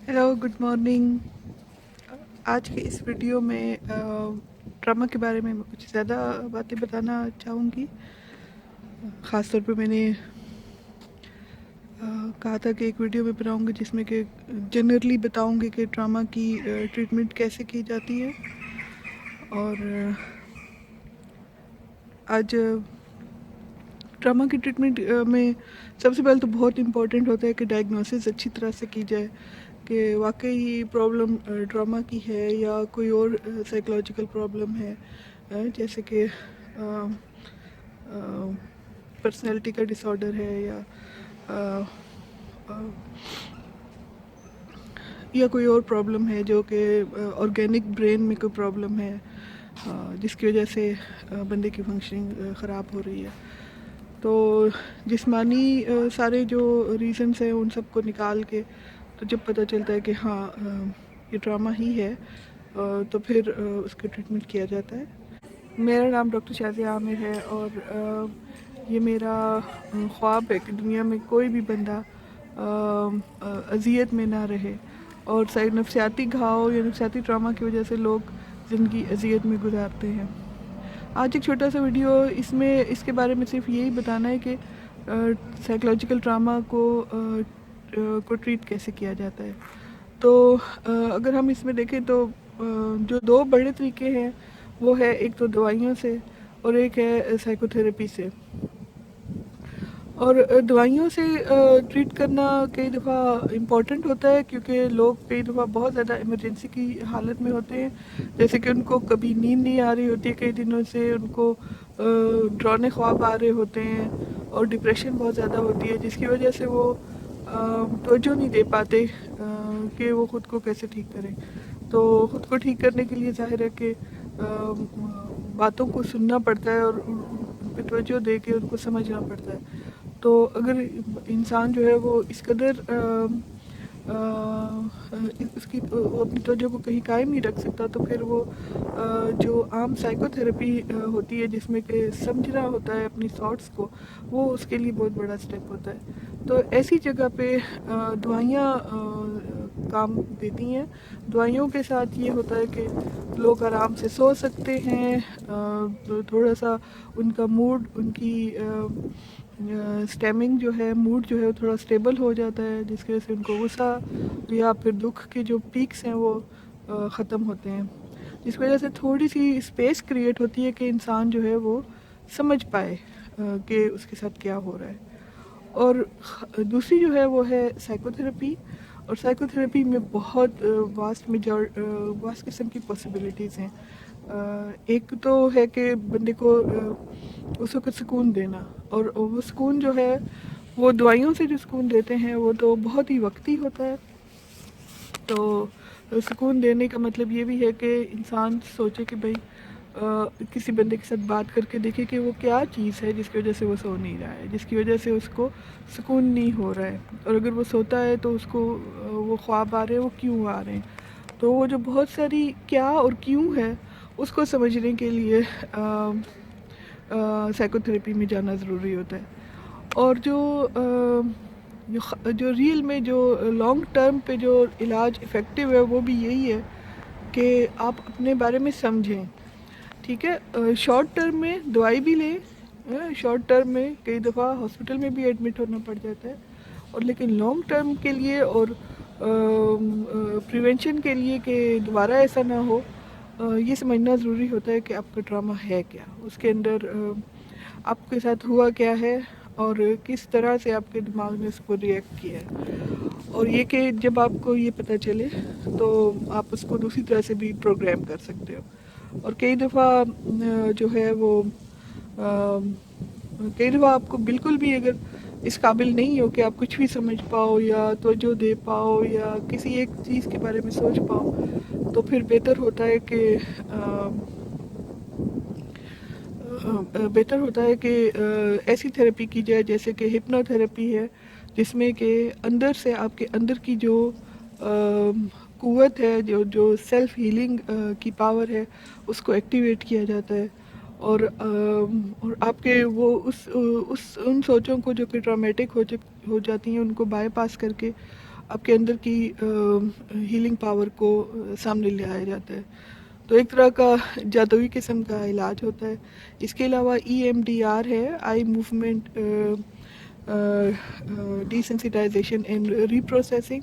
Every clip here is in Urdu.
Hello, good morning. آج کے اس ویڈیو میں ٹراما کے بارے میں کچھ زیادہ باتیں بتانا چاہوں گی۔ خاص طور پہ میں نے کہا تھا کہ ایک ویڈیو میں بناؤں گی جس میں کہ جنرلی بتاؤں گی کہ ٹراما کی ٹریٹمنٹ کیسے کی جاتی ہے۔ اور آج ٹراما کی ٹریٹمنٹ میں سب سے پہلے تو بہت امپورٹنٹ ہوتا ہے کہ ڈائگنوسس اچھی طرح سے کی جائے کہ واقعی پرابلم ٹراما کی ہے یا کوئی اور سائیکولوجیکل پرابلم ہے، جیسے کہ پرسنالٹی کا ڈس آرڈر ہے یا کوئی اور پرابلم ہے جو کہ آرگینک برین میں کوئی پرابلم ہے جس کی وجہ سے بندے کی فنکشننگ خراب ہو رہی ہے۔ تو جسمانی سارے جو ریزنس ہیں ان سب کو نکال کے تو جب پتہ چلتا ہے کہ ہاں یہ ٹراما ہی ہے تو پھر اس کی ٹریٹمنٹ کیا جاتا ہے۔ میرا نام ڈاکٹر شازیہ عامر ہے اور یہ میرا خواب ہے کہ دنیا میں کوئی بھی بندہ اذیت میں نہ رہے، اور نفسیاتی گھاؤ یا نفسیاتی ٹراما کی وجہ سے لوگ زندگی اذیت میں گزارتے ہیں۔ آج ایک چھوٹا سا ویڈیو اس کے بارے میں صرف یہی بتانا ہے کہ سائیکولوجیکل ٹراما کو ٹریٹ کیسے کیا جاتا ہے۔ تو اگر ہم اس میں دیکھیں تو جو دو بڑے طریقے ہیں وہ ہے ایک تو دوائیوں سے اور ایک ہے سائیکو تھراپی سے۔ اور دوائیوں سے ٹریٹ کرنا کئی دفعہ امپورٹنٹ ہوتا ہے کیونکہ لوگ کئی دفعہ بہت زیادہ ایمرجنسی کی حالت میں ہوتے ہیں، جیسے کہ ان کو کبھی نیند نہیں آ رہی ہوتی ہے کئی دنوں سے، ان کو ڈرانے خواب آ رہے ہوتے ہیں اور ڈپریشن بہت زیادہ ہوتی ہے جس کی وجہ سے وہ توجہ نہیں دے پاتے کہ وہ خود کو کیسے ٹھیک کریں۔ تو خود کو ٹھیک کرنے کے لیے ظاہر ہے کہ باتوں کو سننا پڑتا ہے اور ان پہ توجہ دے کے ان کو سمجھنا پڑتا ہے۔ تو اگر انسان جو ہے وہ اس قدر اس کی اپنی توجہ کو کہیں قائم نہیں رکھ سکتا تو پھر وہ جو عام سائیکو تھراپی ہوتی ہے جس میں کہ سمجھنا ہوتا ہے اپنی تھاٹس کو، وہ اس کے لیے بہت بڑا سٹیپ ہوتا ہے۔ تو ایسی جگہ پہ دوائیاں کام دیتی ہیں۔ دوائیوں کے ساتھ یہ ہوتا ہے کہ لوگ آرام سے سو سکتے ہیں، تھوڑا سا ان کا موڈ، ان کی سٹیمنگ جو ہے، موڈ جو ہے وہ تھوڑا سٹیبل ہو جاتا ہے جس کی وجہ سے ان کو غصہ یا پھر دکھ کے جو پیکس ہیں وہ ختم ہوتے ہیں، جس کی وجہ سے تھوڑی سی اسپیس کریٹ ہوتی ہے کہ انسان جو ہے وہ سمجھ پائے کہ اس کے ساتھ کیا ہو رہا ہے۔ اور دوسری جو ہے وہ ہے سائیکو تھراپی، اور سائیکو تھراپی میں بہت واسٹ قسم کی پاسبلٹیز ہیں۔ ایک تو ہے کہ بندے کو اس وقت سکون دینا، اور وہ سکون جو ہے وہ دوائیوں سے جو سکون دیتے ہیں وہ تو بہت ہی وقتی ہوتا ہے۔ تو سکون دینے کا مطلب یہ بھی ہے کہ انسان سوچے کہ بھئی کسی بندے کے ساتھ بات کر کے دیکھے کہ وہ کیا چیز ہے جس کی وجہ سے وہ سو نہیں رہا ہے، جس کی وجہ سے اس کو سکون نہیں ہو رہا ہے، اور اگر وہ سوتا ہے تو اس کو وہ خواب آ رہے ہیں، وہ کیوں آ رہے ہیں۔ تو وہ جو بہت ساری کیا اور کیوں ہے اس کو سمجھنے کے لیے سائیکو تھراپی میں جانا ضروری ہوتا ہے۔ اور جو ریئل میں جو لانگ ٹرم پہ جو علاج افیکٹو ہے وہ بھی یہی ہے کہ آپ اپنے بارے میں سمجھیں، ٹھیک ہے۔ شارٹ ٹرم میں دوائی بھی لیں، شارٹ ٹرم میں کئی دفعہ ہاسپٹل میں بھی ایڈمٹ ہونا پڑ جاتا ہے، اور لیکن لانگ ٹرم کے لیے اور پریونشن کے لیے کہ دوبارہ ایسا نہ ہو، یہ سمجھنا ضروری ہوتا ہے کہ آپ کا ٹراما ہے کیا، اس کے اندر آپ کے ساتھ ہوا کیا ہے اور کس طرح سے آپ کے دماغ نے اس کو ریئیکٹ کیا ہے۔ اور یہ کہ جب آپ کو یہ پتہ چلے تو آپ اس کو دوسری طرح سے بھی پروگرام کر سکتے ہو۔ اور کئی دفعہ جو ہے وہ کئی دفعہ آپ کو بالکل بھی اگر اس قابل نہیں ہو کہ آپ کچھ بھی سمجھ پاؤ یا توجہ دے پاؤ یا کسی ایک چیز کے بارے میں سوچ پاؤ، تو پھر بہتر ہوتا ہے کہ ایسی تھراپی کی جائے جیسے کہ ہپنو تھراپی ہے، جس میں کہ اندر سے آپ کے اندر کی جو قوت ہے، جو سیلف ہیلنگ کی پاور ہے، اس کو ایکٹیویٹ کیا جاتا ہے، اور آپ کے وہ ان سوچوں کو جو کہ ٹرامیٹک ہو جاتی ہیں ان کو بائی پاس کر کے آپ کے اندر کی ہیلنگ پاور کو سامنے لے آیا جاتا ہے. تو ایک طرح کا جادوئی قسم کا علاج ہوتا ہے. اس کے علاوہ EMDR ہے، آئی موومنٹ ڈیسینسٹائزیشن اینڈ ریپروسیسنگ،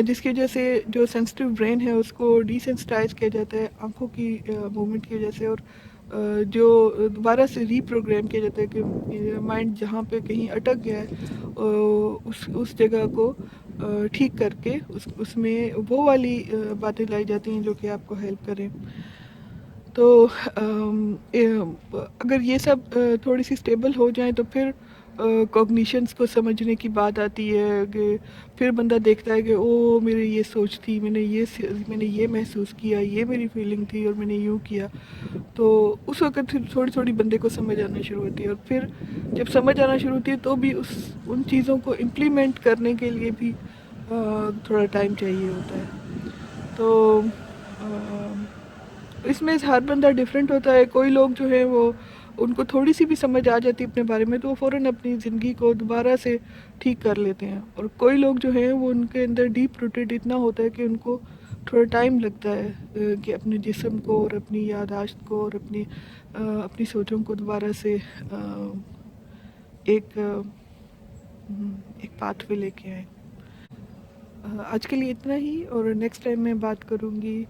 جس کی وجہ سے جو سینسٹیو برین ہے اس کو ڈیسینسٹائز کیا جاتا ہے آنکھوں کی موومنٹ کی وجہ سے، اور جو دوبارہ سے ری پروگرام کیا جاتا ہے کہ مائنڈ جہاں پہ کہیں اٹک گیا ہے اس جگہ کو ٹھیک کر کے اس میں وہ والی باتیں لائی جاتی ہیں جو کہ آپ کو ہیلپ کریں. تو اگر یہ سب تھوڑی سی اسٹیبل ہو جائیں تو پھر کوگنیشنس کو سمجھنے کی بات آتی ہے کہ پھر بندہ دیکھتا ہے کہ او میری یہ سوچ تھی، میں نے یہ محسوس کیا، یہ میری فیلنگ تھی اور میں نے یوں کیا. تو اس وقت پھر تھوڑی تھوڑی بندے کو سمجھ آنا شروع ہوتی ہے، اور پھر جب سمجھ آنا شروع ہوتی ہے تو بھی ان چیزوں کو امپلیمنٹ کرنے کے لیے بھی تھوڑا ٹائم چاہیے ہوتا ہے. تو اس میں ہر بندہ ڈفرینٹ ہوتا ہے. کوئی لوگ جو ہے وہ ان کو تھوڑی سی بھی سمجھ آ جاتی ہے اپنے بارے میں تو وہ فوراً اپنی زندگی کو دوبارہ سے ٹھیک کر لیتے ہیں، اور کوئی لوگ جو ہیں وہ ان کے اندر ڈیپ روٹیڈ اتنا ہوتا ہے کہ ان کو تھوڑا ٹائم لگتا ہے کہ اپنے جسم کو اور اپنی یاداشت کو اور اپنی سوچوں کو دوبارہ سے ایک پاتھ پہ لے کے آئیں. آج کے لیے اتنا ہی، اور نیکسٹ ٹائم میں بات کروں گی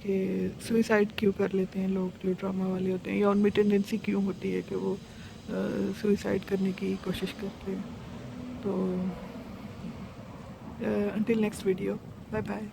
کہ سوئسائڈ کیوں کر لیتے ہیں لوگ جو ڈرامہ والے ہوتے ہیں، یا ان میں ٹینڈنسی کیوں ہوتی ہے کہ وہ سوئسائڈ کرنے کی کوشش کرتے ہیں. تو until next video, bye bye.